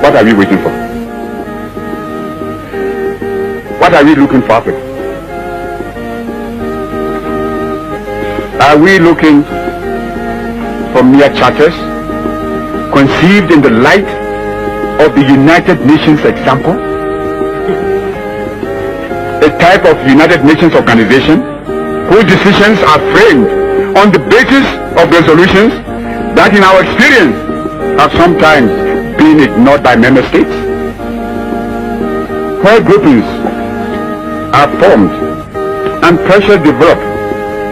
What are we waiting for? What are we looking for, Africa? Are we looking for mere charters conceived in the light of the United Nations example? A type of United Nations organization whose decisions are framed on the basis of resolutions that in our experience have sometimes been ignored by member states, where groupings are formed and pressure developed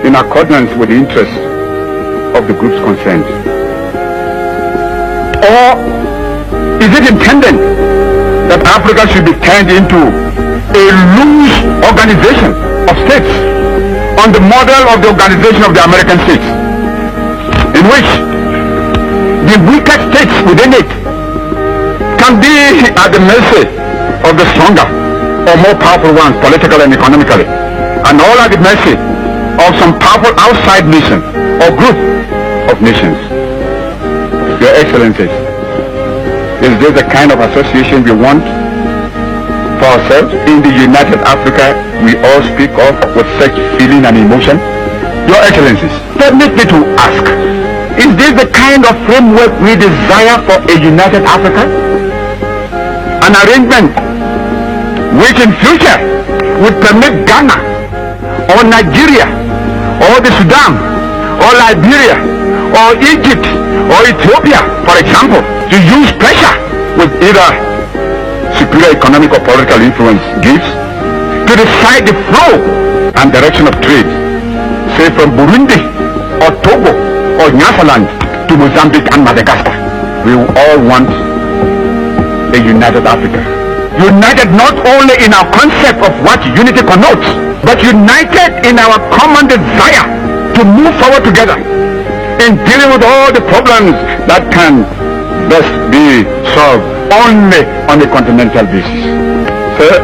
in accordance with the interests of the groups concerned? Or is it intended that Africa should be turned into a loose organization of states on the model of the organization of the American states, in which the weaker states within it can be at the mercy of the stronger or more powerful ones politically and economically, and all at the mercy of some powerful outside nation or group of nations? Your Excellencies, is this the kind of association we want for ourselves in the United Africa we all speak of with such feeling and emotion? Your Excellencies, permit me to ask, is this the kind of framework we desire for a united Africa? An arrangement which in future would permit Ghana or Nigeria or the Sudan or Liberia or Egypt or Ethiopia, for example, to use pressure with either superior economic or political influence gives to decide the flow and direction of trade, say from Burundi or Togo or Nyasaland to Mozambique and Madagascar. We all want a united Africa. United not only in our concept of what unity connotes, but united in our common desire to move forward together in dealing with all the problems that can best be solved only on a continental basis. Sir,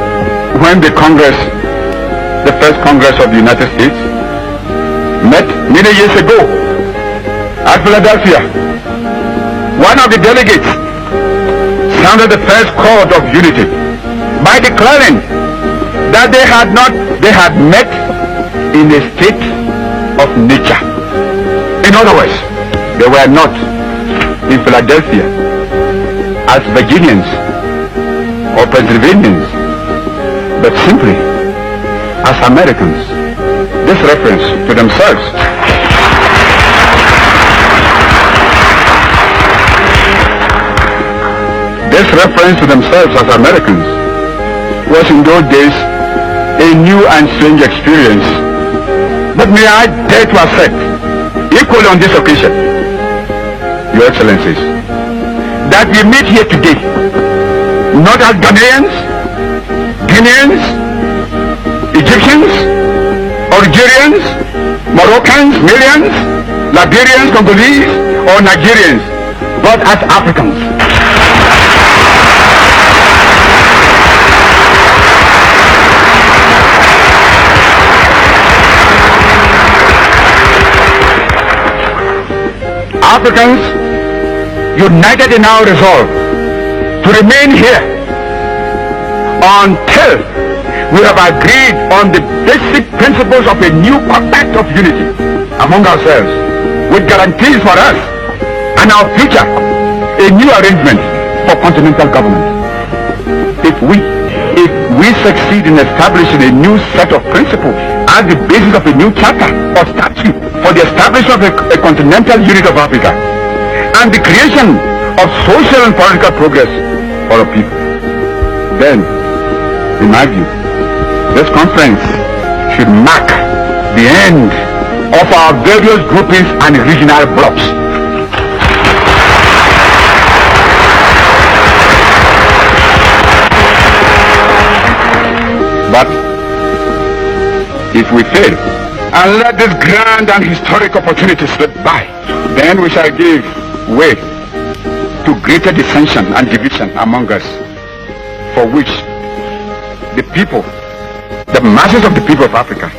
when the first Congress of the United States met many years ago at Philadelphia, one of the delegates sounded the first chord of unity by declaring that they had met in a state of nature. In other words, they were not in Philadelphia as Virginians or Pennsylvanians, but simply as Americans. This reference to themselves as Americans was in those days a new and strange experience. But may I dare to assert, equally on this occasion, Your Excellencies, that we meet here today not as Ghanaians, Guineans, Egyptians, Algerians, Moroccans, Malians, Liberians, Congolese, or Nigerians, but as Africans. Africans united in our resolve to remain here until we have agreed on the basic principles of a new compact of unity among ourselves, with guarantees for us and our future, a new arrangement for continental government. If we succeed in establishing a new set of principles as the basis of a new charter or statute for the establishment of a continental unit of Africa and the creation of social and political progress for our people, then, in my view, this conference should mark the end of our various groupings and regional blocks. But if we fail and let this grand and historic opportunity slip by, then we shall give way to greater dissension and division among us, for which the people, the masses of the people of Africa,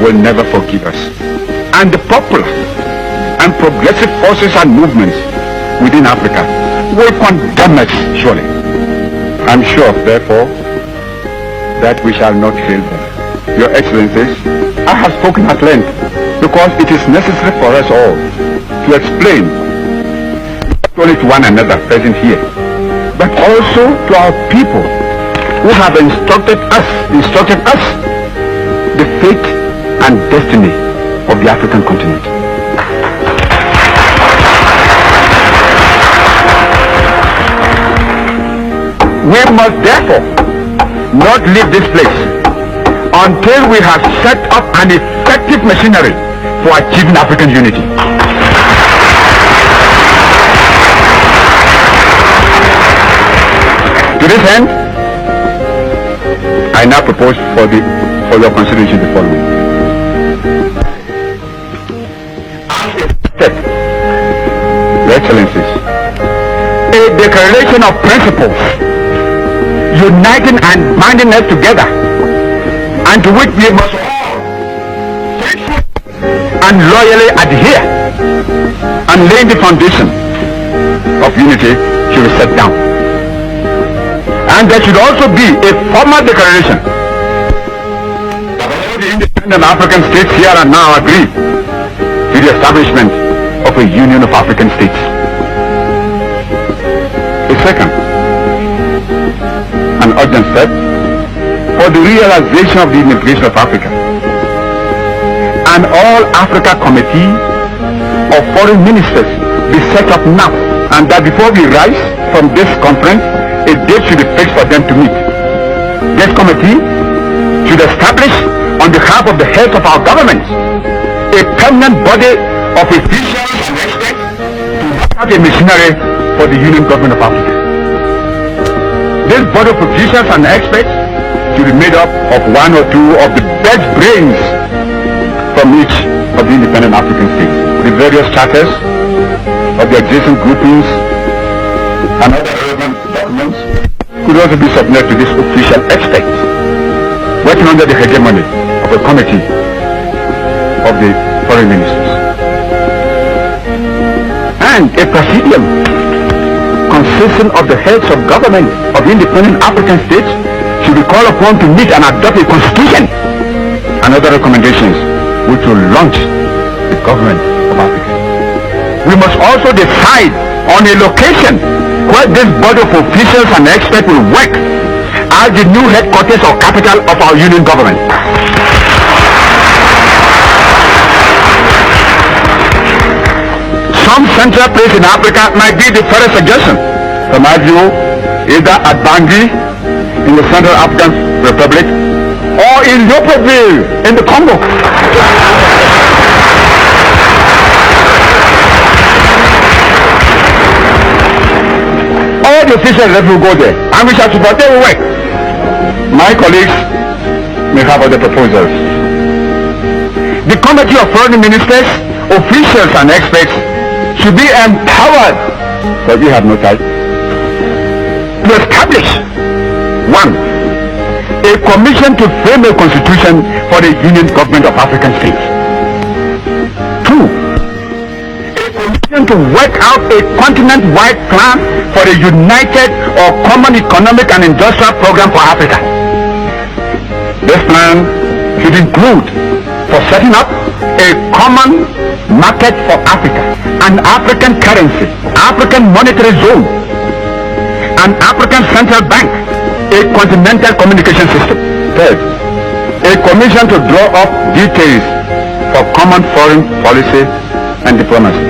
will never forgive us. And the popular and progressive forces and movements within Africa will condemn us, surely. I'm sure, therefore, that we shall not fail them. Your Excellencies, I have spoken at length because it is necessary for us all to explain not only to one another present here, but also to our people who have instructed us the fate and destiny of the African continent. We must therefore not leave this place until we have set up an effective machinery for achieving African unity. To this end, I now propose for your consideration the following. Step, Your Excellencies, a declaration of principles uniting and binding us together, and to which we must all faithfully and loyally adhere, and laying the foundation of unity should be set down. And there should also be a formal declaration that all the independent African states here and now agree to the establishment of a union of African states. A second, an urgent step for the realization of the unification of Africa. An All-Africa Committee of Foreign Ministers be set up now, and that before we rise from this conference, a date should be fixed for them to meet. This committee should establish, on behalf of the heads of our governments, a permanent body of officials and experts to work out a machinery for the Union Government of Africa. This body of officials and experts should be made up of one or two of the best brains from each of the independent African states. The various charters of the existing groupings and other relevant documents could also be submitted to this official expert, working under the hegemony of a committee of the foreign ministers. And a presidium consisting of the heads of government of independent African states should be called upon to meet and adopt a constitution and other recommendations which will launch the government of Africa. We must also decide on a location where this body of officials and experts will work as the new headquarters or capital of our union government. Some central place in Africa might be the first suggestion. From my view, either at Bangui in the Central African Republic or in Libreville in the Congo. All the officials that will go there, and we shall support their work. My colleagues may have other proposals. The Committee of Foreign Ministers, officials and experts should be empowered, but we have no time, to establish, one, a commission to frame a constitution for the Union Government of African States. Two, a commission to work out a continent-wide plan for a united or common economic and industrial program for Africa. This plan should include for setting up a common market for Africa, an African currency, African monetary zone, an African central bank, a continental communication system. Third, a commission to draw up details for common foreign policy and diplomacy.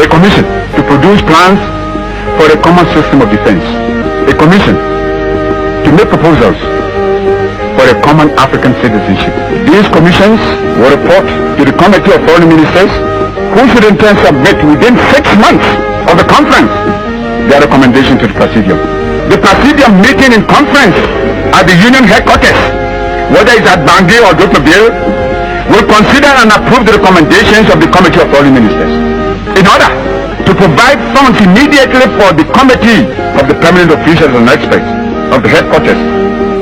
A commission to produce plans for a common system of defense. A commission to make proposals for a common African citizenship. These commissions will report to the Committee of Foreign Ministers, who should in turn submit within 6 months of the conference their recommendation to the Presidium. The Presidium meeting in conference at the Union headquarters, whether it's at Bangui or Libreville, will consider and approve the recommendations of the Committee of Foreign Ministers in order to provide funds immediately for the Committee of the permanent officials and experts of the headquarters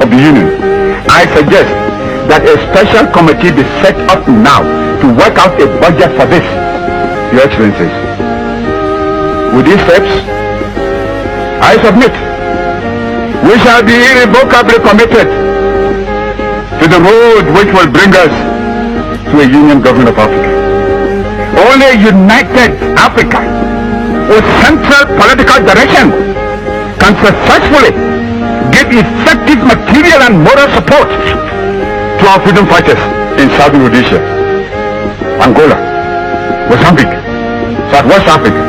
of the Union. I suggest that a special committee be set up now to work out a budget for this. Your Excellencies, with these steps, I submit, we shall be irrevocably committed to the road which will bring us to a union government of Africa. Only a united Africa with central political direction can successfully give effective material and moral support to our freedom fighters in Southern Rhodesia, Angola, Mozambique, Southwest Africa,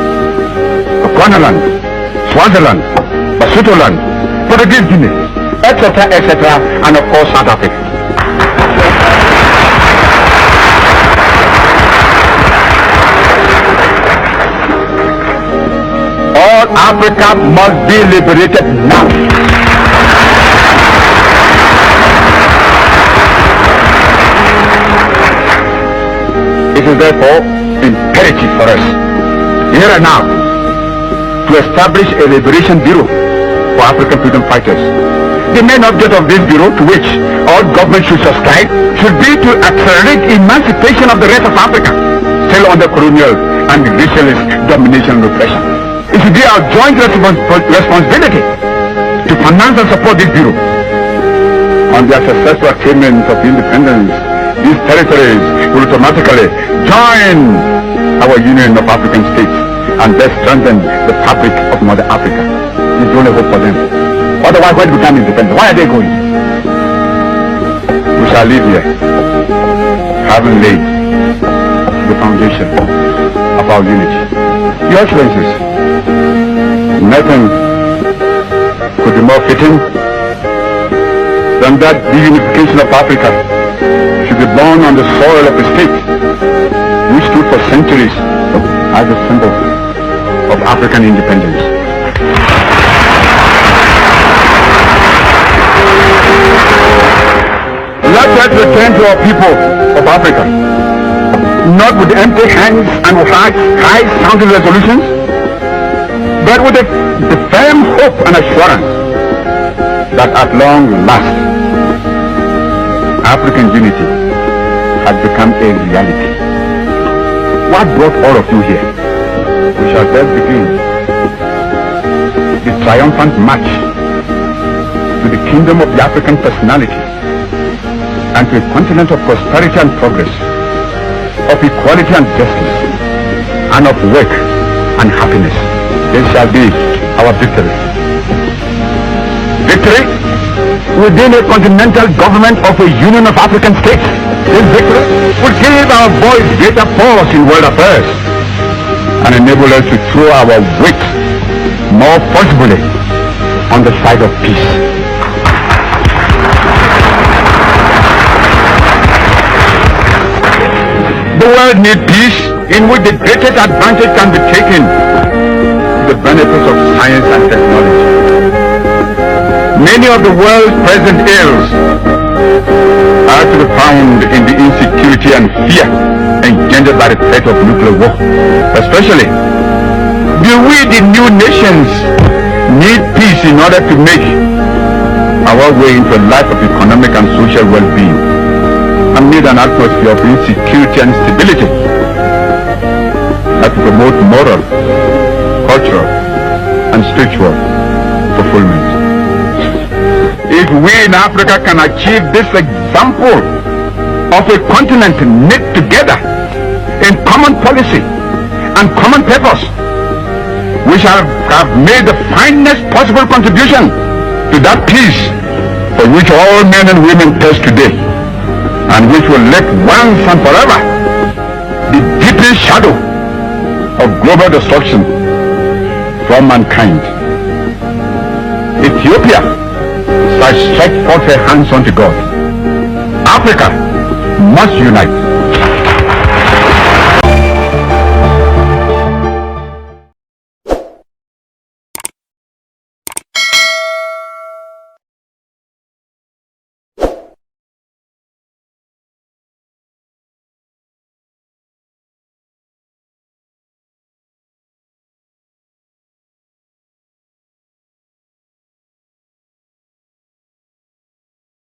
Bechuanaland, Swaziland, Basutoland, Portuguese Guinea, etc., etc., and of course South Africa. All Africa must be liberated now. It is therefore imperative for us, here and now, to establish a liberation bureau for African freedom fighters. The main object of this bureau, to which all governments should subscribe, should be to accelerate emancipation of the rest of Africa, still under colonial and racialist domination and oppression. It should be our joint responsibility to finance and support this bureau. On their successful attainment of independence, these territories will automatically join our Union of African States and thus strengthen the fabric of Mother Africa. It's the only hope for them. Otherwise, when we become independent, why are they going? We shall live here, having laid the foundation of our unity. Your Excellencies, nothing could be more fitting than that the unification of Africa should be born on the soil of a state which stood for centuries as a symbol of African independence. Let us return to our people of Africa, not with empty hands and with high-sounding resolutions, but with the firm hope and assurance that at long last, African unity has become a reality. What brought all of you here? We shall thus begin the triumphant march to the kingdom of the African personality and to a continent of prosperity and progress, of equality and justice, and of work and happiness. This shall be our victory. Victory within a continental government of a Union of African States. This victory will give our voice greater force in world affairs and enable us to throw our weight more forcibly on the side of peace. The world needs peace in which the greatest advantage can be taken to the benefits of science and technology. Many of the world's present ills are to be found in the insecurity and fear engendered by the threat of nuclear war. Especially, we the new nations need peace in order to make our way into a life of economic and social well-being, amid an atmosphere of insecurity and instability that will promote moral, cultural, and spiritual fulfillment. If we in Africa can achieve this example of a continent knit together in common policy and common purpose, we shall have made the finest possible contribution to that peace for which all men and women thirst today, and which will lift once and forever the deepest shadow of global destruction from mankind. Ethiopia shall stretch forth her hands unto God. Africa must unite.